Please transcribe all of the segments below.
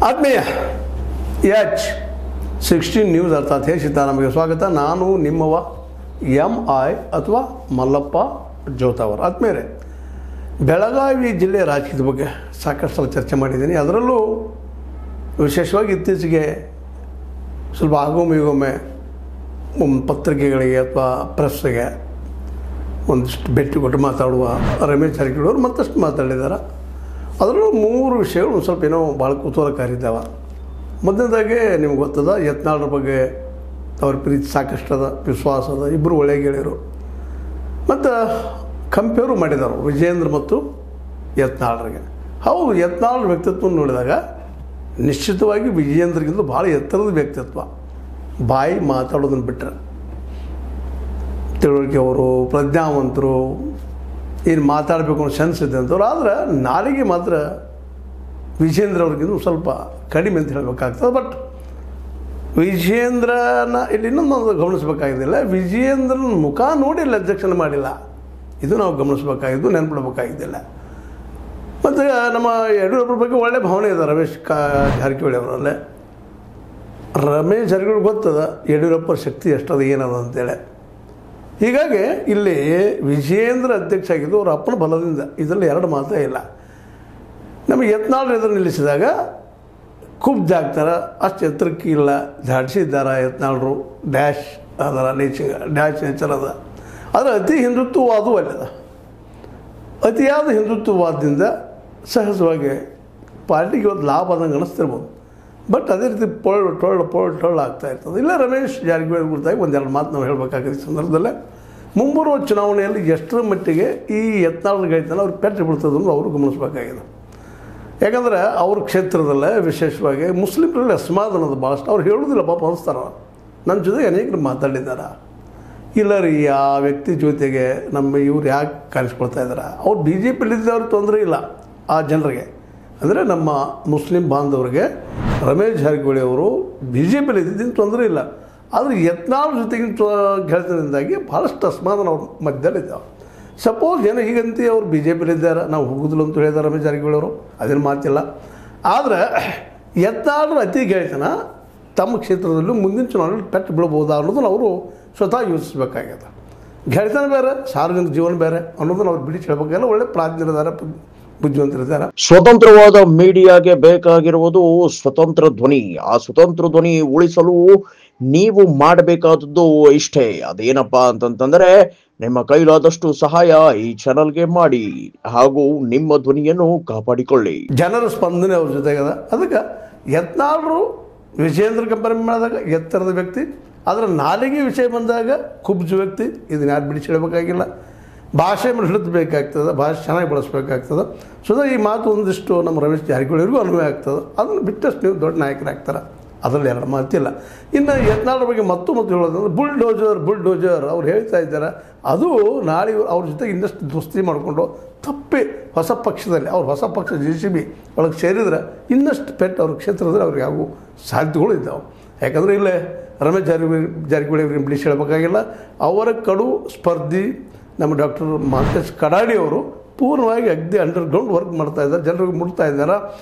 ಆತ್ಮೀಯ H16 news ಅರ್ಥಾತ್ ಹೇ ಸೀತಾರಾಮಗೆ ಸ್ವಾಗತ. ನಾನು ನಿಮ್ಮವ MI ಅಥವಾ ಮಲ್ಲಪ್ಪ ಜೋತಾವರ್. ಆತ್ಮೀಯರೇ, ಬೆಳಗಾವಿ ಜಿಲ್ಲೆಯ ರಾಜಕೀಯದ ಬಗ್ಗೆ ಸಾಕಷ್ಟು ಸಲ ಚರ್ಚೆ ಮಾಡಿದ್ದೀನಿ. ಅದರಲ್ಲೂ ವಿಶೇಷವಾಗಿ ಇತ್ತೀಚೆಗೆ ಸ್ವಲ್ಪ ಆಗೊಮ್ಮೆ ಪತ್ರಿಕೆಗಳಿಗೆ ಅಥವಾ ಪ್ರೆಸ್ಸಿಗೆ ಒಂದಿಷ್ಟು ಭೇಟಿ ಕೊಟ್ಟು ಮಾತಾಡುವ ರಮೇಶ್ ಜಾರಕಿಹೊಳಿ ಅವರು ಮತ್ತಷ್ಟು ಮಾತಾಡಿದ್ದಾರೆ. ಅದರಲ್ಲೂ 3 ವಿಷಯಗಳು ಒಂದು ಸ್ವಲ್ಪ ಏನೋ ಭಾಳ ಕುತೂಹಲಕಾರಿ ಇದ್ದಾವೆ. ಮೊದಲನೇದಾಗಿ ನಿಮ್ಗೆ ಗೊತ್ತದ, ಯತ್ನಾಳರ ಬಗ್ಗೆ ಅವ್ರ ಪ್ರೀತಿ ಸಾಕಷ್ಟದ, ವಿಶ್ವಾಸದ, ಇಬ್ಬರು ಒಳ್ಳೆ ಗೆಳೆಯರು. ಮತ್ತು ಕಂಪೇರು ಮಾಡಿದರು ವಿಜಯೇಂದ್ರ ಮತ್ತು ಯತ್ನಾಳರಿಗೆ. ಹೌದು, ಯತ್ನಾಳರ ವ್ಯಕ್ತಿತ್ವ ನೋಡಿದಾಗ ನಿಶ್ಚಿತವಾಗಿ ವಿಜಯೇಂದ್ರಗಿಂತ ಭಾಳ ಎತ್ತರದ ವ್ಯಕ್ತಿತ್ವ. ಬಾಯಿ ಮಾತಾಡೋದನ್ನು ಬಿಟ್ಟರೆ ತಿಳುವಳಿಕೆ ಅವರು, ಪ್ರಜ್ಞಾವಂತರು, ಏನು ಮಾತಾಡಬೇಕು ಅನ್ನೋ ಸೆನ್ಸ್ ಇದೆ ಅಂತವ್ರು. ಆದರೆ ನಾಲಿಗೆ ಮಾತ್ರ ವಿಜಯೇಂದ್ರ ಅವ್ರಿಗಿಂತ ಸ್ವಲ್ಪ ಕಡಿಮೆ ಅಂತ ಹೇಳಬೇಕಾಗ್ತದೆ. ಬಟ್ ವಿಜಯೇಂದ್ರನ ಇಲ್ಲಿ ಇನ್ನೊಂದು ಗಮನಿಸಬೇಕಾಗಿದ್ದಿಲ್ಲ, ವಿಜಯೇಂದ್ರನ ಮುಖ ನೋಡಿ ಅಲ್ಲಿ ಅಧ್ಯಕ್ಷನ ಮಾಡಿಲ್ಲ. ಇದು ನಾವು ಗಮನಿಸಬೇಕಾಗಿದ್ದು, ನೆನ್ಪಿಡಬೇಕಾಗಿದ್ದಿಲ್ಲ. ಮತ್ತು ನಮ್ಮ ಯಡಿಯೂರಪ್ಪರ ಬಗ್ಗೆ ಒಳ್ಳೆಯ ಭಾವನೆ ಇದೆ ರಮೇಶ್ ಜಾರಕಿಹೊಳಿ ಅವರಲ್ಲೇ. ರಮೇಶ್ ಜಾರಕಿಹೊಳಿ ಗೊತ್ತದ ಯಡಿಯೂರಪ್ಪರ ಶಕ್ತಿ ಎಷ್ಟದ ಏನದ ಅಂತೇಳಿ. ಹೀಗಾಗಿ ಇಲ್ಲಿ ವಿಜಯೇಂದ್ರ ಅಧ್ಯಕ್ಷ ಆಗಿದ್ದು ಅವ್ರ ಅಪ್ಪನ ಬಲದಿಂದ, ಇದರಲ್ಲಿ 2 ಮಾತೇ ಇಲ್ಲ. ನಮಗೆ ಯತ್ನಾಳರು ಎದುರು ನಿಲ್ಲಿಸಿದಾಗ ಕುಬ್ಜಾಗ್ತಾರೆ, ಅಷ್ಟು ಎತ್ತರಕ್ಕೆ ಇಲ್ಲ, ಧಾಡಿಸಿದ್ದಾರೆ ಯತ್ನಾಳರು. ಡ್ಯಾಶ್ ಅದರ ಡ್ಯಾಶ್ ನೇಚರ್ ಅದ. ಆದರೆ ಅತಿ ಹಿಂದುತ್ವವಾದೂ ಅಲ್ಲದ. ಅತಿಯಾದ ಹಿಂದುತ್ವವಾದದಿಂದ ಸಹಜವಾಗಿ ಪಾರ್ಟಿಗೆ ಇವತ್ತು ಲಾಭ ಆದಂಗೆ ಅನ್ನಿಸ್ತಿರ್ಬೋದು. ಬಟ್ ಅದೇ ರೀತಿ ಟೊಳ್ಳು ಆಗ್ತಾ ಇರ್ತದೆ. ಇಲ್ಲ, ರಮೇಶ್ ಜಾರಕಿಹೊಳಿ ಕುರಿತಾಗಿ 1-2 ಮಾತು ನಾವು ಹೇಳಬೇಕಾಗಿದೆ ಈ ಸಂದರ್ಭದಲ್ಲೇ. ಮುಂಬರುವ ಚುನಾವಣೆಯಲ್ಲಿ ಎಷ್ಟರ ಮಟ್ಟಿಗೆ ಈ ಯತ್ನಾಳರ ಗೆಳೆತನ ಅವ್ರಿಗೆ ಪೆಟ್ಟು ಬೀಳ್ತದೆ ಅಂತ ಅವರು ಗಮನಿಸಬೇಕಾಗಿದೆ. ಯಾಕಂದರೆ ಅವ್ರ ಕ್ಷೇತ್ರದಲ್ಲೇ ವಿಶೇಷವಾಗಿ ಮುಸ್ಲಿಮರಲ್ಲಿ ಅಸಮಾಧಾನದ ಭಾಳಷ್ಟು. ಅವ್ರು ಹೇಳೋದಿಲ್ಲ, ಪಾಪ ಅನಿಸ್ತಾರ. ನನ್ನ ಜೊತೆಗೆ ಅನೇಕರು ಮಾತಾಡಿದ್ದಾರೆ. ಇಲ್ಲ ರೀ, ಆ ವ್ಯಕ್ತಿ ಜೊತೆಗೆ ನಮ್ಮ ಇವ್ರು ಯಾಕೆ ಕಾಣಿಸ್ಕೊಳ್ತಾ ಇದ್ದಾರೆ? ಅವ್ರು BJPಯಲ್ಲಿದ್ದವ್ರಿಗೆ ತೊಂದರೆ ಇಲ್ಲ. ಆ ಜನರಿಗೆ ಅಂದರೆ ನಮ್ಮ ಮುಸ್ಲಿಂ ಬಾಂಧವರಿಗೆ ರಮೇಶ್ ಜಾರಕಿಹೊಳಿ ಅವರು BJPಯಲ್ಲಿ ಇದ್ದಿದ್ದು ತೊಂದರೆ ಇಲ್ಲ. ಆದರೆ ಯತ್ನಾಳ್ ಜೊತೆಗಿನ ಗೆಳೆತನದಿಂದಾಗಿ ಭಾಳಷ್ಟು ಅಸಮಾಧಾನ ಅವ್ರ ಮಧ್ಯದಲ್ಲಿದ್ದಾವೆ. ಸಪೋಸ್ ಏನೋ ಹೀಗಂತ ಅವ್ರು BJPಯಲ್ಲಿದ್ದಾರೆ, ನಾವು ಹೋಗೋದಿಲ್ಲ ಅಂತ ಹೇಳಿದ್ದಾರೆ ರಮೇಶ್ ಜಾರಕಿಹೊಳಿ ಅವರು, ಅದೇನು ಮಾತಿಲ್ಲ. ಆದರೆ ಯತ್ನಾಳರ ಅತಿ ಗೆಳೆತನ ತಮ್ಮ ಕ್ಷೇತ್ರದಲ್ಲೂ ಮುಂದಿನ ಚುನಾವಣೆಯಲ್ಲಿ ಪೆಟ್ಟು ಬೀಳ್ಬೋದಾ ಅನ್ನೋದನ್ನು ಅವರು ಸ್ವತಃ ಯೋಚಿಸಬೇಕಾಗಿದೆ. ಗೆಳೆತನ ಬೇರೆ, ಸಾರ್ವಜನಿಕ ಜೀವನ ಬೇರೆ ಅನ್ನೋದನ್ನು ಅವ್ರು ಬಿಡಿಸಿ ಹೇಳಬೇಕಾಗಿಲ್ಲ. ಒಳ್ಳೆ ಪ್ರಾಜ್ಞರಿದ್ದಾರೆ, ಬುದ್ಧಿವಂತರಿದ್ದಾರೆ. ಸ್ವತಂತ್ರವಾದ ಮೀಡಿಯಾಗೆ ಬೇಕಾಗಿರುವುದು ಸ್ವತಂತ್ರ ಧ್ವನಿ. ಆ ಸ್ವತಂತ್ರ ಧ್ವನಿ ಉಳಿಸಲು ನೀವು ಮಾಡಬೇಕಾದದ್ದು ಇಷ್ಟೇ. ಅದೇನಪ್ಪಾ ಅಂತಂತಂದ್ರೆ, ನಿಮ್ಮ ಕೈಲಾದಷ್ಟು ಸಹಾಯ ಈ ಚಾನಲ್ಗೆ ಮಾಡಿ ಹಾಗೂ ನಿಮ್ಮ ಧ್ವನಿಯನ್ನು ಕಾಪಾಡಿಕೊಳ್ಳಿ. ಜನರ ಸ್ಪಂದನೆ ಅವ್ರ ಜೊತೆಗದ. ಅದಕ್ಕೆ ಯತ್ನಾಳರು ವಿಜಯೇಂದ್ರ ಕಂಪೇರ್ ಮಾಡಿದಾಗ ಎತ್ತರದ ವ್ಯಕ್ತಿ, ಆದರೆ ನಾಲಿಗೆ ವಿಷಯ ಬಂದಾಗ ಕುಬ್ಜು ವ್ಯಕ್ತಿ. ಇದನ್ನ ಯಾರು ಬಿಡಿಸಿ ಹೇಳಬೇಕಾಗಿಲ್ಲ. ಭಾಷೆ ಮೇಲೆ ಹಿಡಿದಬೇಕಾಗ್ತದೆ, ಭಾಷೆ ಚೆನ್ನಾಗಿ ಬಳಸಬೇಕಾಗ್ತದೆ. ಈ ಮಾತು ಒಂದಿಷ್ಟು ನಮ್ಮ ರಮೇಶ್ ಜಾರಕಿಹೊಳಿಗೂ ಅನ್ವಯ ಆಗ್ತದೆ. ಅದನ್ನು ಬಿಟ್ಟಷ್ಟು ನೀವು ದೊಡ್ಡ ನಾಯಕರಾಗ್ತಾರೆ, ಅದರಲ್ಲಿ 2 ಮಾತಿಲ್ಲ. ಇನ್ನು ಯತ್ನಾಳರ ಬಗ್ಗೆ ಮತ್ತು ಹೇಳೋದಂದ್ರೆ ಬುಲ್ಡೋಜರ್ ಅವ್ರು ಹೇಳ್ತಾ ಇದ್ದಾರೆ. ಅದು ನಾಳೆ ಅವ್ರ ಜೊತೆಗೆ ಇನ್ನಷ್ಟು ದೋಸ್ತಿ ಮಾಡಿಕೊಂಡು ತಪ್ಪಿ ಹೊಸ ಪಕ್ಷದಲ್ಲಿ ಅವ್ರು ಹೊಸ ಪಕ್ಷ JCB ಒಳಗೆ ಸೇರಿದರೆ ಇನ್ನಷ್ಟು ಪೆಟ್ಟು ಅವ್ರ ಕ್ಷೇತ್ರದಲ್ಲಿ ಅವ್ರಿಗೆ ಯಾವ ಸಾಧ್ಯತೆಗಳು ಇದ್ದಾವೆ. ಯಾಕಂದರೆ ಇಲ್ಲೇ ರಮೇಶ್ ಜಾರಕಿಹೊಳಿ ಅವ್ರಿಗೆ ಬಿಡಿಸಿ ಹೇಳಬೇಕಾಗಿಲ್ಲ. ಅವರ ಕಡು ಸ್ಪರ್ಧಿ ನಮ್ಮ ಡಾಕ್ಟರ್ ಮಾಂತೇಶ್ ಕಡಾಡಿ ಅವರು ಪೂರ್ಣವಾಗಿ ಅಗ್ದಿ ಅಂಡರ್ಗ್ರೌಂಡ್ ವರ್ಕ್ ಮಾಡ್ತಾ ಇದ್ದಾರೆ, ಜನರಿಗೆ ಮುಟ್ತಾ ಇದ್ದಾರೆ.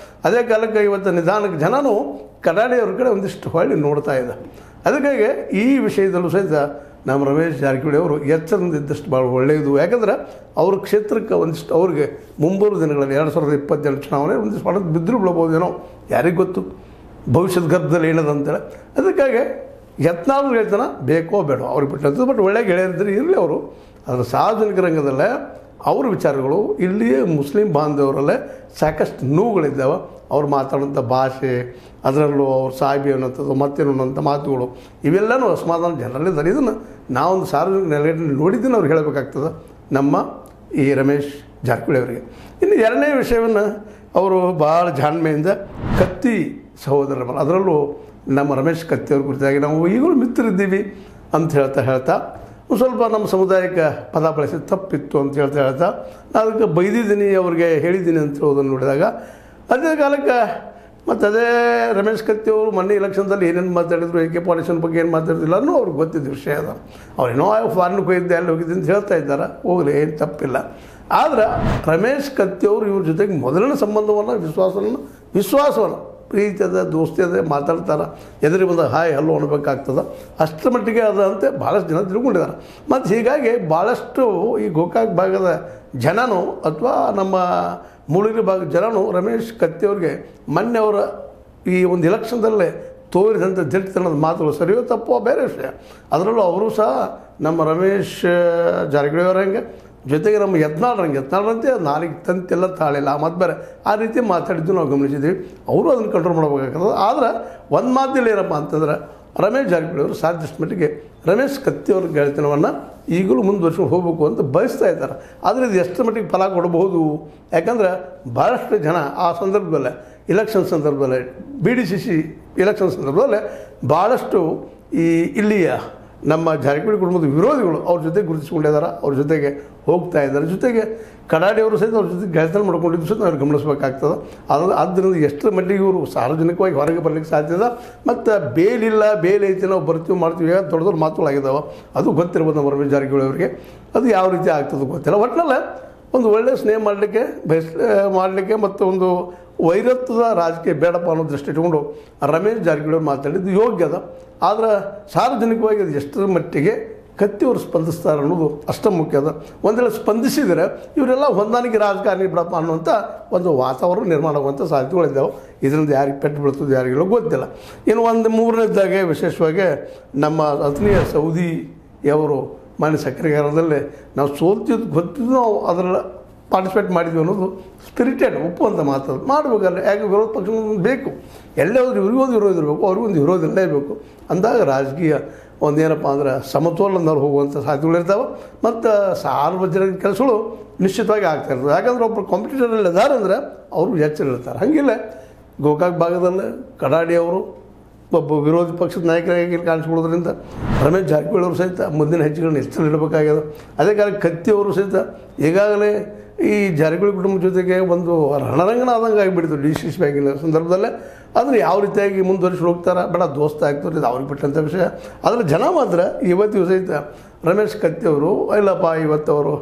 ಅದೇ ಕಾಲಕ್ಕೆ ಇವತ್ತು ನಿಧಾನಕ್ಕೆ ಜನನೂ ಕಡಾಡಿ ಅವ್ರ ಕಡೆ ಒಂದಿಷ್ಟು ಹೊಳ್ಳಿ ನೋಡ್ತಾ ಇದೆ. ಅದಕ್ಕಾಗಿ ಈ ವಿಷಯದಲ್ಲೂ ಸಹಿತ ನಮ್ಮ ರಮೇಶ್ ಜಾರಕಿಹೊಳಿ ಅವರು ಎಚ್ಚರದಿಂದ ಇದ್ದಷ್ಟು ಭಾಳ ಒಳ್ಳೆಯದು. ಯಾಕಂದರೆ ಅವ್ರ ಕ್ಷೇತ್ರಕ್ಕೆ ಒಂದಿಷ್ಟು ಅವ್ರಿಗೆ ಮುಂಬರುವ ದಿನಗಳಲ್ಲಿ 2022 ಚುನಾವಣೆ ಒಂದಿಷ್ಟು ಹೊಡೆದು ಬಿದ್ದರೂ ಬಿಡ್ಬೋದೇನೋ, ಯಾರಿಗೆ ಗೊತ್ತು ಭವಿಷ್ಯದ ಗರ್ಭದಲ್ಲಿ ಏನದಂತೇಳಿ. ಅದಕ್ಕಾಗಿ ಯತ್ನಾಳ್ ಗೆಳೆತನ ಬೇಕೋ ಬೇಡೋ ಅವ್ರಿಗೆ ಬಿಟ್ಟಂಥದ್ದು. ಬಟ್ ಒಳ್ಳೆ ಗೆಳೆಯರಿದ್ದರೆ ಇರಲಿ ಅವರು. ಅದರ ಸಾರ್ವಜನಿಕ ರಂಗದಲ್ಲೇ ಅವ್ರ ವಿಚಾರಗಳು ಇಲ್ಲಿಯೇ ಮುಸ್ಲಿಂ ಬಾಂಧವರಲ್ಲೇ ಸಾಕಷ್ಟು ನೋವುಗಳಿದ್ದಾವೆ. ಅವ್ರು ಮಾತಾಡೋಂಥ ಭಾಷೆ, ಅದರಲ್ಲೂ ಅವ್ರು ಸಾಹಿಬಿ ಅನ್ನೋಂಥದ್ದು, ಮತ್ತೇನೋಂಥ ಮಾತುಗಳು, ಇವೆಲ್ಲನೂ ಅಸಮಾಧಾನ ಜನರಲ್ಲಿದ್ದಾರೆ. ಇದನ್ನು ನಾವೊಂದು ಸಾರ್ವಜನಿಕ ನೆಲೆಯಲ್ಲಿ ನೋಡಿದ್ದನ್ನು ಅವ್ರು ಹೇಳಬೇಕಾಗ್ತದೆ ನಮ್ಮ ಈ ರಮೇಶ್ ಜಾರಕಿಹೊಳಿ ಅವರಿಗೆ. ಇನ್ನು 2ನೇ ವಿಷಯವನ್ನು ಅವರು ಭಾಳ ಜಾಣ್ಮೆಯಿಂದ ಕತ್ತಿ ಸಹೋದರರ ಮೇಲೆ, ಅದರಲ್ಲೂ ನಮ್ಮ ರಮೇಶ್ ಕತ್ತಿ ಅವ್ರ ಕುರಿತಾಗಿ ನಾವು ಈಗಲೂ ಮಿತ್ರರಿದ್ದೀವಿ ಅಂತ ಹೇಳ್ತಾ ಒಂದು ಸ್ವಲ್ಪ ನಮ್ಮ ಸಮುದಾಯಕ್ಕೆ ಪದ ಬಳಸಿ ತಪ್ಪಿತ್ತು ಅಂತ ಹೇಳ್ತಾ ನಾನು ಅದಕ್ಕೆ ಬೈದಿದ್ದೀನಿ, ಅವ್ರಿಗೆ ಹೇಳಿದ್ದೀನಿ ಅಂತ ಹೇಳೋದನ್ನು ನೋಡಿದಾಗ ಅದೇ ಕಾಲಕ್ಕೆ ಮತ್ತು ಅದೇ ರಮೇಶ್ ಕತ್ತಿ ಅವರು ಮೊನ್ನೆ ಎಲೆಕ್ಷನ್ದಲ್ಲಿ ಏನೇನು ಮಾತಾಡಿದ್ರು, AK ಪಾಲಿಷನ್ ಬಗ್ಗೆ ಏನು ಮಾತಾಡ್ತಿಲ್ಲ ಅನ್ನೋ ಅವ್ರಿಗೆ ಗೊತ್ತಿದ್ದ ವಿಷಯ ಅದ. ಅವ್ರೇನೋ ಫಾರಿನ್ಗೆ ಹೋಗಿದ್ದೆ, ಅಲ್ಲಿ ಹೋಗಿದ್ದೆ ಅಂತ ಹೇಳ್ತಾ ಇದ್ದಾರೆ, ಹೋಗಲಿ, ಏನು ತಪ್ಪಿಲ್ಲ. ಆದರೆ ರಮೇಶ್ ಕತ್ತಿ ಅವರು ಇವ್ರ ಜೊತೆಗೆ ಮೊದಲನೇ ಸಂಬಂಧವನ್ನು ವಿಶ್ವಾಸವನ್ನು ಪ್ರೀತಿ ಅದ ದೋಸ್ತಿ ಅದ ಮಾತಾಡ್ತಾರೆ, ಎದುರಿಗೆ ಬಂದಾಗ ಹಾಯ್ ಹಲೋ ಅನ್ಬೇಕಾಗ್ತದೆ. ಅಷ್ಟರ ಮಟ್ಟಿಗೆ ಅದ ಅಂತ ಭಾಳಷ್ಟು ಜನ ತಿಳ್ಕೊಂಡಿದ್ದಾರೆ. ಮತ್ತು ಹೀಗಾಗಿ ಭಾಳಷ್ಟು ಈ ಗೋಕಾಕ್ ಭಾಗದ ಜನನು ಅಥವಾ ನಮ್ಮ ಮೂಡಿಗೆರೆ ಭಾಗದ ಜನನು ರಮೇಶ್ ಕತ್ತಿಯವ್ರಿಗೆ ಮೊನ್ನೆ ಅವರ ಈ ಒಂದು ಎಲೆಕ್ಷನ್ದಲ್ಲೇ ತೋರಿದಂಥ ದಿಟ್ಟತನದ ಮಾತುಗಳು ಸರಿಯೋ ತಪ್ಪೋ ಬೇರೆ ವಿಷಯ. ಅದರಲ್ಲೂ ಅವರು ಸಹ ನಮ್ಮ ರಮೇಶ್ ಜಾರಕಿಹೊಳಿ ಅವರಂಗೆ ಜೊತೆಗೆ ನಮ್ಮ ಯತ್ನಾಳ್ರಂತೆ ನಾಲಿಗೆ ತಂತೆಲ್ಲ ತಾಳಿಲ್ಲ ಆ ಮಾತು ಬೇರೆ ಆ ರೀತಿ ಮಾತಾಡಿದ್ದು ನಾವು ಗಮನಿಸಿದ್ದೀವಿ. ಅವರು ಅದನ್ನು ಕಂಟ್ರೋಲ್ ಮಾಡಬೇಕಾಗ್ತದೆ. ಆದರೆ ಒಂದು ಮಾತಿಲ್ಲ ಏನಪ್ಪ ಅಂತಂದ್ರೆ ರಮೇಶ್ ಜಾರಕಿಹೊಳಿ ಅವರು ಸಾಧ್ಯಷ್ಟು ಮಟ್ಟಿಗೆ ರಮೇಶ್ ಕತ್ತಿಯವ್ರ ಗೆಳೆತನವನ್ನು ಈಗಲೂ ಮುಂದುವರ್ಸ್ಕೊಂಡು ಹೋಗಬೇಕು ಅಂತ ಬಯಸ್ತಾ ಇದ್ದಾರೆ. ಆದರೆ ಇದು ಎಷ್ಟು ಮಟ್ಟಿಗೆ ಫಲ ಕೊಡಬಹುದು? ಯಾಕಂದ್ರೆ ಭಾಳಷ್ಟು ಜನ ಆ ಸಂದರ್ಭದಲ್ಲೇ ಇಲೆಕ್ಷನ್ ಸಂದರ್ಭದಲ್ಲೇ BDCC ಇಲೆಕ್ಷನ್ ಸಂದರ್ಭದಲ್ಲೇ ಭಾಳಷ್ಟು ಈ ಇಲ್ಲಿಯ ನಮ್ಮ ಜಾರಕಿಹೊಳಿ ಕುಟುಂಬದ ವಿರೋಧಿಗಳು ಅವ್ರ ಜೊತೆ ಗುರುತಿಸ್ಕೊಂಡಿದ್ದಾರೆ, ಅವ್ರ ಜೊತೆಗೆ ಹೋಗ್ತಾ ಇದ್ದಾರೆ. ಜೊತೆಗೆ ಕಡಾಡಿಯವರು ಸಹಿತ ಅವ್ರ ಜೊತೆ ಗೆಳೆತನ ಮಾಡ್ಕೊಂಡಿದ್ದು ಸಹಿತ ಅವ್ರು ಗಮನಿಸಬೇಕಾಗ್ತದೆ. ಆದ್ದರಿಂದ ಎಷ್ಟರ ಮಟ್ಟಿಗೆ ಇವರು ಸಾರ್ವಜನಿಕವಾಗಿ ಹೊರಗೆ ಬರಲಿಕ್ಕೆ ಸಾಧ್ಯದ. ಮತ್ತು ಬೇಲಿಲ್ಲ, ಬೇಲ್ ಐತಿ, ನಾವು ಬರ್ತೀವಿ ಮಾಡ್ತೀವಿ ದೊಡ್ಡ ದೊಡ್ಡ ಮಾತುಗಳಾಗಿದ್ದಾವೆ. ಅದು ಗೊತ್ತಿರ್ಬೋದು ನಮ್ಮ ರಮೇಶ್ ಜಾರಕಿಹೊಳಿ ಅವರಿಗೆ. ಅದು ಯಾವ ರೀತಿ ಆಗ್ತದೆ ಗೊತ್ತಿಲ್ಲ. ಒಟ್ಟಿನಲ್ಲಿ ಒಂದು ಒಳ್ಳೆಯ ಸ್ನೇಹ ಮಾಡಲಿಕ್ಕೆ ಮತ್ತು ಒಂದು ವೈರತ್ವದ ರಾಜಕೀಯ ಬೇಡಪ್ಪ ಅನ್ನೋ ದೃಷ್ಟಿ ಇಟ್ಕೊಂಡು ರಮೇಶ್ ಜಾರಕಿಹೊಳಿ ಅವರು ಮಾತಾಡಿದ್ದು ಯೋಗ್ಯ ಅದ. ಆದರೆ ಸಾರ್ವಜನಿಕವಾಗಿ ಅದು ಎಷ್ಟರ ಮಟ್ಟಿಗೆ ಕತ್ತಿಯವರು ಸ್ಪಂದಿಸ್ತಾರೆ ಅನ್ನೋದು ಅಷ್ಟ ಮುಖ್ಯ ಅದ. ಒಂದು ವೇಳೆ ಸ್ಪಂದಿಸಿದರೆ ಇವರೆಲ್ಲ ಹೊಂದಾಣಿಕೆ ರಾಜಕಾರಣಿ ಬಿಡಪ್ಪ ಅನ್ನುವಂಥ ಒಂದು ವಾತಾವರಣ ನಿರ್ಮಾಣ ಆಗುವಂಥ ಸಾಧ್ಯತೆಗಳಿದ್ದಾವೆ. ಇದರಿಂದ ಯಾರಿಗೆ ಪೆಟ್ಟು ಬೀಳ್ತದೆ ಯಾರಿಗೆಲ್ಲ ಗೊತ್ತಿಲ್ಲ. ಇನ್ನು ಒಂದು ಮೂರನೇದಾಗೆ ವಿಶೇಷವಾಗಿ ನಮ್ಮ ಆತ್ಮೀಯ ಸೌದಿಯವರು ಮಾನ್ಯ ಸಕ್ರೆಗಾರದಲ್ಲಿ ನಾವು ಸೋಲ್ತಿದ್ದು ಗೊತ್ತಿದ್ದು ನಾವು ಅದರ ಪಾರ್ಟಿಸಿಪೇಟ್ ಮಾಡಿದ್ವಿ ಅನ್ನೋದು ಸ್ಪಿರಿಟೆಡ್ ಒಪ್ಪುವಂಥ ಮಾತು ಮಾಡಬೇಕಲ್ಲ. ಯಾಕೆ ವಿರೋಧ ಪಕ್ಷ ಬೇಕು, ಎಲ್ಲೇ ಹೋದ್ರೆ ಇವ್ರಿಗೊಂದು ವಿರೋಧ ಇರಬೇಕು, ಅವ್ರಿಗೊಂದು ವಿರೋಧ ಇರಲೇಬೇಕು. ಅಂದಾಗ ರಾಜಕೀಯ ಒಂದೇನಪ್ಪ ಅಂದ್ರೆ ಸಮತೋಲನದವ್ರು ಹೋಗುವಂಥ ಸಾಧ್ಯತೆಗಳಿರ್ತಾವೆ. ಮತ್ತು ಸಾರ್ವಜನಿಕ ಕೆಲಸಗಳು ನಿಶ್ಚಿತವಾಗಿ ಆಗ್ತಾಯಿರ್ತವೆ. ಯಾಕಂದ್ರೆ ಒಬ್ಬರು ಕಾಂಪಿಟೇಟರಲ್ಲಿ ಇದ್ದಾರೆ ಅಂದರೆ ಅವರು ಎಚ್ಚರ ಇರ್ತಾರೆ. ಹಾಗಿಲ್ಲ ಗೋಕಾಕ್ ಭಾಗದಲ್ಲಿ ಕಡಾಡಿಯವರು ಒಬ್ಬ ವಿರೋಧಿ ಪಕ್ಷದ ನಾಯಕರಾಗಿ ಕಾಣಿಸ್ಕೊಳ್ಳೋದ್ರಿಂದ ರಮೇಶ್ ಜಾರಕಿಹೊಳಿ ಅವರು ಸಹಿತ ಮುಂದಿನ ಹೆಜ್ಜೆಗಳನ್ನ ಎಚ್ಚರ ಇಡಬೇಕಾಗ್ಯದ. ಅದೇ ಕಾಲ ಕತ್ತಿಯವರು ಸಹಿತ ಈಗಾಗಲೇ ಈ ಜಾರಕಿಹೊಳಿ ಕುಟುಂಬದ ಜೊತೆಗೆ ಒಂದು ರಣರಂಗಣ ಆದಂಗೆ ಆಗಿಬಿಡ್ತು DCC ಬ್ಯಾಂಕಿನ ಸಂದರ್ಭದಲ್ಲೇ. ಆದರೆ ಯಾವ ರೀತಿಯಾಗಿ ಮುಂದುವರಿಸಿ ಹೋಗ್ತಾರೆ ಬೇಡ ದೋಸ್ತ ಆಗ್ತಾರೆ, ಇದು ಅವ್ರಿಗೆ ಬಿಟ್ಟಂಥ ವಿಷಯ. ಆದರೆ ಜನ ಮಾತ್ರ ಇವತ್ತಿಗೂ ಸಹಿತ ರಮೇಶ್ ಕತ್ತಿಯವರು ಇಲ್ಲಪ್ಪ ಇವತ್ತು ಅವರು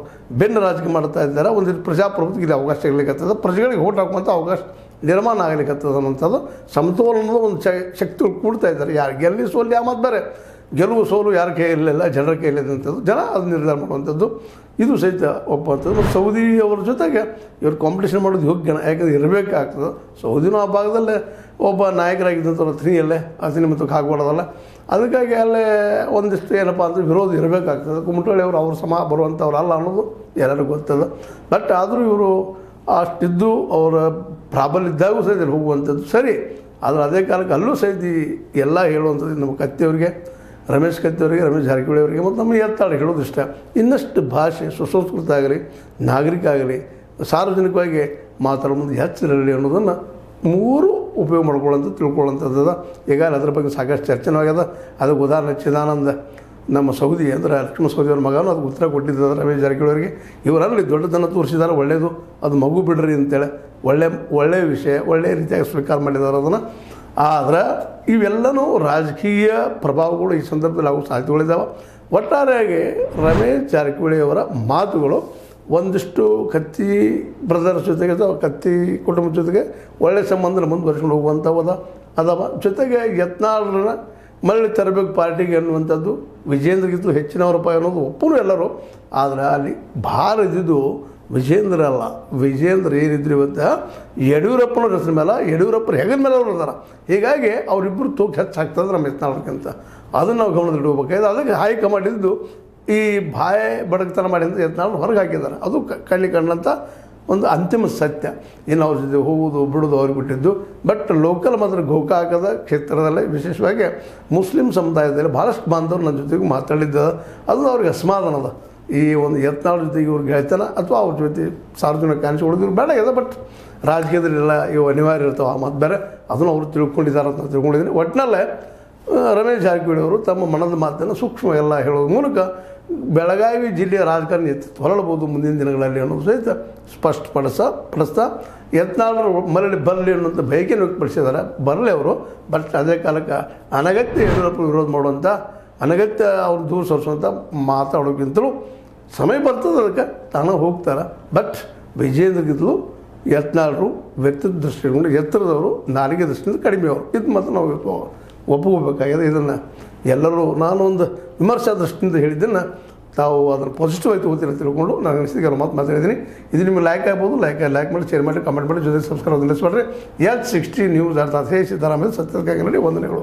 ಬೆನ್ನು ರಾಜಕೀಯ ಮಾಡ್ತಾ ಇದ್ದಾರೆ, ಒಂದು ಪ್ರಜಾಪ್ರಭುತ್ವಕ್ಕೆ ಇಲ್ಲಿ ಅವಕಾಶ ಸಿಗಲಿಕ್ಕತ್ತದ, ಪ್ರಜೆಗಳಿಗೆ ಓಟ್ ಹಾಕುವಂಥ ಅವಕಾಶ ನಿರ್ಮಾಣ ಆಗಲಿಕ್ಕತ್ತದ ಅನ್ನೋಂಥದ್ದು ಸಮತೋಲನದ ಒಂದು ಶಕ್ತಿಗಳು ಕೂಡ್ತಾ ಇದ್ದಾರೆ. ಯಾರು ಗೆಲ್ಲಿ ಸೋಲಿ ಆ ಮಾತು ಬೇರೆ, ಗೆಲುವು ಸೋಲು ಯಾರ ಕೈಯಲ್ಲಿಲ್ಲ ಜನರ ಕೈಯಲ್ಲಿದ್ದಂಥದ್ದು, ಜನ ಅದು ನಿರ್ಧಾರ ಮಾಡುವಂಥದ್ದು. ಇದು ಸಹಿತ ಒಪ್ಪುವಂಥದ್ದು. ಮತ್ತು ಸೌದಿಯವರ ಜೊತೆಗೆ ಇವರು ಕಾಂಪಿಟೇಷನ್ ಮಾಡೋದು ಯೋಗ್ಯ, ಯಾಕಂದರೆ ಇರಬೇಕಾಗ್ತದೆ. ಸೌದಿನೂ ಆ ಭಾಗದಲ್ಲೇ ಒಬ್ಬ ನಾಯಕರಾಗಿದ್ದಂಥವ್ರು ಅತಿನಿಯಲ್ಲೇ ಮತ್ತು ಆಗ್ಬಾರ್ದಲ್ಲ. ಅದಕ್ಕಾಗಿ ಅಲ್ಲೇ ಒಂದಿಷ್ಟು ಏನಪ್ಪ ಅಂದರೆ ವಿರೋಧ ಇರಬೇಕಾಗ್ತದೆ. ಕುಮಟಳ್ಳಿ ಅವರು ಅವ್ರ ಸಮ ಬರುವಂಥವ್ರು ಅಲ್ಲ ಅನ್ನೋದು ಎಲ್ಲರಿಗೂ ಗೊತ್ತದ. ಬಟ್ ಆದರೂ ಇವರು ಅಷ್ಟಿದ್ದು ಅವರ ಪ್ರಾಬಲ್ಯ ಇದ್ದಾಗೂ ಸಹಿತ ಹೋಗುವಂಥದ್ದು ಸರಿ. ಆದರೆ ಅದೇ ಕಾಲಕ್ಕೆ ಅಲ್ಲೂ ಸಹಿತ ಎಲ್ಲ ಹೇಳುವಂಥದ್ದು ನಮ್ಮ ಕತ್ತಿಯವರಿಗೆ, ರಮೇಶ್ ಕತ್ತಿಯವರಿಗೆ, ರಮೇಶ್ ಜಾರಕಿಹೊಳಿ ಅವರಿಗೆ ಮತ್ತು ನಮ್ಮ ಎತ್ತಾಳೆ ಹೇಳೋದು ಇಷ್ಟ. ಇನ್ನಷ್ಟು ಭಾಷೆ ಸುಸಂಸ್ಕೃತ ಆಗಲಿ, ನಾಗರಿಕ ಆಗಲಿ, ಸಾರ್ವಜನಿಕವಾಗಿ ಮಾತಾಡೋ ಮುಂದೆ ಹೆಚ್ಚಿರಲಿ ಅನ್ನೋದನ್ನು ಮೂರು ಉಪಯೋಗ ಮಾಡ್ಕೊಳ್ಳೋಂಥ ತಿಳ್ಕೊಳ್ಳೋಂಥದ್ದು. ಈಗಾಗಲೇ ಅದ್ರ ಬಗ್ಗೆ ಸಾಕಷ್ಟು ಚರ್ಚೆನೂ ಆಗ್ಯದ. ಅದಕ್ಕೆ ಉದಾಹರಣೆ ಚಿದಾನಂದ ನಮ್ಮ ಸೌದಿ ಅಂದರೆ ಲಕ್ಷ್ಮಣ ಸೌದಿಯವ್ರ ಮಗನೂ ಅದಕ್ಕೆ ಉತ್ತರ ಕೊಟ್ಟಿದ್ದಾರೆ ರಮೇಶ್ ಜಾರಕಿಹೊಳಿ ಅವರಿಗೆ. ಇವರಲ್ಲಿ ದೊಡ್ಡದನ್ನು ತೋರಿಸಿದ್ದಾರೆ, ಒಳ್ಳೆಯದು, ಅದು ಮಗು ಬಿಡ್ರಿ ಅಂತೇಳಿ ಒಳ್ಳೆಯ ವಿಷಯ, ಒಳ್ಳೆಯ ರೀತಿಯಾಗಿ ಸ್ವೀಕಾರ ಮಾಡಿದ್ದಾರೆ ಅದನ್ನು. ಆದರೆ ಇವೆಲ್ಲನೂ ರಾಜಕೀಯ ಪ್ರಭಾವಗಳು ಈ ಸಂದರ್ಭದಲ್ಲಿ ಆಗೋ ಸಾಧ್ಯತೆಗಳಿದ್ದಾವೆ. ಒಟ್ಟಾರೆಯಾಗಿ ರಮೇಶ್ ಜಾರಕಿಹೊಳಿ ಅವರ ಮಾತುಗಳು ಒಂದಿಷ್ಟು ಕತ್ತಿ ಬ್ರದರ್ಸ್ ಜೊತೆಗೆ ಅಥವಾ ಕತ್ತಿ ಕುಟುಂಬದ ಜೊತೆಗೆ ಒಳ್ಳೆಯ ಸಂಬಂಧ ಮುಂದುವರ್ಸ್ಕೊಂಡು ಹೋಗುವಂಥವದ ಅದಾವ. ಜೊತೆಗೆ ಯತ್ನಾಳರನ್ನ ಮರಳಿ ತರಬೇಕು ಪಾರ್ಟಿಗೆ ಅನ್ನುವಂಥದ್ದು ವಿಜೇಂದ್ರಗಿಂತೂ ಹೆಚ್ಚಿನವರಪ್ಪ ಅನ್ನೋದು ಒಪ್ಪನು ಎಲ್ಲರೂ. ಆದರೆ ಅಲ್ಲಿ ಭಾರ ಇದ್ದಿದ್ದು ವಿಜೇಂದ್ರ ಅಲ್ಲ. ವಿಜೇಂದ್ರ ಏನಿದ್ರು ಇವತ್ತು ಯಡಿಯೂರಪ್ಪನ ಹೆಸರು ಮೇಲೆ, ಯಡಿಯೂರಪ್ಪನ ಹೆಗಲ ಮೇಲೆ ಅವರು ಇದ್ದಾರೆ. ಹೀಗಾಗಿ ಅವರಿಬ್ಬರು ತೂಕ ಹೆಚ್ಚಾಗ್ತದೆ ನಮ್ಮ ಯತ್ನಾಳಕ್ಕಿಂತ. ಅದನ್ನು ನಾವು ಗಮನದಲ್ಲಿಡಬೇಕಾಗಿದೆ. ಅದಕ್ಕೆ ಹೈಕಮಾಂಡ್ ಇದ್ದು ಈ ಬಾಯ್ ಬಡಗ್ತನ ಮಾಡಿದಂಥ ಯತ್ನಾಳ್ ಹೊರಗೆ ಹಾಕಿದ್ದಾರೆ. ಅದು ಕಂಡಂಥ ಒಂದು ಅಂತಿಮ ಸತ್ಯ. ಇನ್ನು ಅವ್ರ ಜೊತೆ ಹೋಗೋದು ಬಿಡೋದು ಅವ್ರಿಗೆ ಬಿಟ್ಟಿದ್ದು. ಬಟ್ ಲೋಕಲ್ ಮಾತ್ರ ಗೋಕಾಕದ ಕ್ಷೇತ್ರದಲ್ಲೇ ವಿಶೇಷವಾಗಿ ಮುಸ್ಲಿಂ ಸಮುದಾಯದಲ್ಲಿ ಭಾಳಷ್ಟು ಬಾಂಧವರು ನನ್ನ ಜೊತೆಗೆ ಮಾತಾಡಿದ್ದ. ಅದು ಅವ್ರಿಗೆ ಅಸಮಾಧಾನದ. ಈ ಒಂದು ಯತ್ನಾಳ್ ಜೊತೆಗೆ ಇವ್ರಿಗೆ ಹೇಳ್ತಾನೆ ಅಥವಾ ಅವ್ರ ಜೊತೆ ಸಾರ್ವಜನಿಕ ಕಾಣಿಸ್ಕೊಳ್ಳೋದು ಇವ್ರು ಬೇಡ ಇದೆ. ಬಟ್ ರಾಜಕೀಯದಲ್ಲೆಲ್ಲ ಇವು ಅನಿವಾರ್ಯ ಇರ್ತಾವೆ ಆ ಮಾತು ಬೇರೆ. ಅದನ್ನು ಅವರು ತಿಳ್ಕೊಂಡಿದ್ದಾರೆ ಅಂತ ತಿಳ್ಕೊಂಡಿದ್ದೀನಿ. ಒಟ್ಟಿನಲ್ಲೇ ರಮೇಶ್ ಜಾರಕಿಹೊಳಿ ಅವರು ತಮ್ಮ ಮನದ ಮಾತನ್ನು ಸೂಕ್ಷ್ಮ ಎಲ್ಲ ಹೇಳೋದ್ರ ಮೂಲಕ ಬೆಳಗಾವಿ ಜಿಲ್ಲೆಯ ರಾಜಕಾರಣ ಹೊರಳಬಹುದು ಮುಂದಿನ ದಿನಗಳಲ್ಲಿ ಅನ್ನೋದು ಸಹಿತ ಸ್ಪಷ್ಟಪಡಿಸ್ತಾ ಯತ್ನಾಳರು ಮರಳಿ ಬರಲಿ ಅನ್ನೋಂಥ ಬಯಕೆಯನ್ನು ವ್ಯಕ್ತಪಡಿಸಿದ್ದಾರೆ. ಬರಲಿ ಅವರು. ಬಟ್ ಅದೇ ಕಾಲಕ್ಕೆ ಅನಗತ್ಯ ಯಡಿಯೂರಪ್ಪ ವಿರೋಧ ಮಾಡುವಂಥ, ಅನಗತ್ಯ ಅವ್ರು ದೂರ ಸರಿಸುವಂಥ ಮಾತಾಡೋಕ್ಕಿಂತಲೂ ಸಮಯ ಬರ್ತದೆ. ಅದಕ್ಕೆ ತಾನು ಹೋಗ್ತಾರೆ. ಬಟ್ ವಿಜೇಂದ್ರಗಿಂತಲೂ ಯತ್ನಾಳರು ವ್ಯಕ್ತಿತ್ವ ದೃಷ್ಟಿಯಿಂದ ಎತ್ತರದವರು, ನಾಲಿಗೆ ದೃಷ್ಟಿಯಿಂದ ಕಡಿಮೆಯವರು. ಇದು ಮತ್ತು ನಾವು ಒಪ್ಕೋಬೇಕಾಗಿದೆ. ಇದನ್ನು ಎಲ್ಲರೂ ನಾನೊಂದು ವಿಮರ್ಶಾ ದೃಷ್ಟಿಯಿಂದ ಹೇಳಿದ್ದನ್ನು ತಾವು ಅದನ್ನು ಪಾಸಿಟಿವ್ ಆಗಿ ತಗೋತೀರ ತಿಳ್ಕೊಂಡು ನಾನು ಅನಿಸಿದ ಕೆಲವು ಮಾತಾಡಿದ್ದೀನಿ. ಇದು ನಿಮಗೆ ಲೈಕ್ ಆಗ್ಬೋದು. ಲೈಕ್ ಮಾಡಿ, ಶೇರ್ ಮಾಡಿ, ಕಮೆಂಟ್ ಮಾಡಿ, ಜೊತೆ ಸಬ್ಸ್ಕ್ರೈಬ್ ನಿಲ್ಲಿಸ್ಬೇಡ್ರಿ. H60 ನ್ಯೂಸ್ ಅರ್ಥಾತ್ ಹೇ ಸಿದ್ದರಾಮಯ್ಯ ಸತ್ಯಕ್ಕಾಗಿ ವಂದನೆಗಳು.